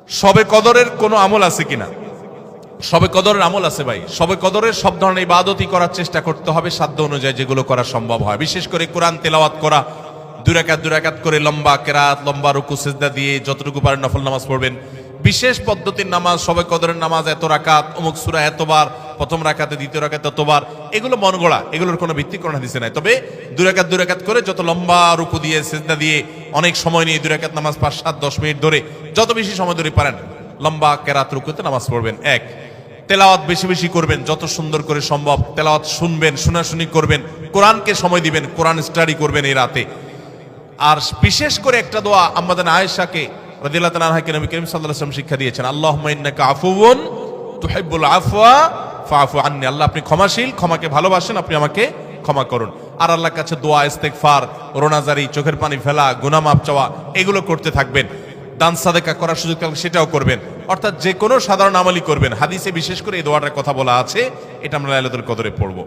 শবে কদরের কোনো আমল আছে কিনা? শবে কদরের আমল আছে ভাই। শবে কদরের সব ধরনের ইবাদতই করার চেষ্টা করতে হবে সাধ্য অনুযায়ী, যেগুলো করা সম্ভব হয়। বিশেষ করে কোরআন তেলাওয়াত করা, দুই রাকাত করে লম্বা কেরাত, লম্বা রুকু সিজদা দিয়ে যতটুকু পারেন নফল নামাজ পড়বেন। বিশেষ পদ্ধতির নামাজ, শবে কদরের নামাজ এত রাকাত, অমুক সূরা এতবার, প্রথম রাকাতে দ্বিতীয় রাকাতে এতবার, এগুলো মন গড়া, এগুলোর কোনো ভিত্তি কোরআন হাদিসে নাই। তবে দুই রাকাত করে যত লম্বা রুকু দিয়ে সিজদা দিয়ে অনেক সময় নিয়ে দুই রাকাত নামাজ 5, 7, 10 মিনিট ধরে যত বেশি সময় ধরে পারেন লম্বা কেরাত রুকুতে নামাজ পড়বেন। এক, তেলাওয়াত বেশি বেশি করবেন, যত সুন্দর করে সম্ভব তেলাওয়াত শুনবেন, শোনাশুনি করবেন, কোরআনকে সময় দিবেন, কোরআন স্টাডি করবেন এই রাতে। আর বিশেষ করে একটা দোয়া আম্মাদান আয়েশাকে রাদিয়াল্লাহু তাআলা আনহাকে নবী করিম সাল্লাল্লাহু আলাইহি ওয়াসাল্লাম শিক্ষা দিয়েছেন, আল্লাহুম্মা ইন্নাকা আফুউন তুহিব্বুল আফওয়া ফাআফু আন্নি। আল্লাহ আপনি ক্ষমাশীল, ক্ষমাকে ভালোবাসেন, আপনি আমাকে ক্ষমা করুন। আর আল্লাহর কাছে দোয়া, ইস্তেগফার, রোনাজারি, চোখের পানি ফেলা, গুনাহ মাফ চাওয়া, এগুলো করতে থাকবেন। দান সাদেকা করার সুযোগ থাকলে সেটাও করবেন। অর্থাৎ যে কোনো সাধারণ আমলই করবেন। হাদিসে বিশেষ করে এই দোয়াটার কথা বলা আছে, এটা আমরা লাইলাতুল কদরে পড়ব।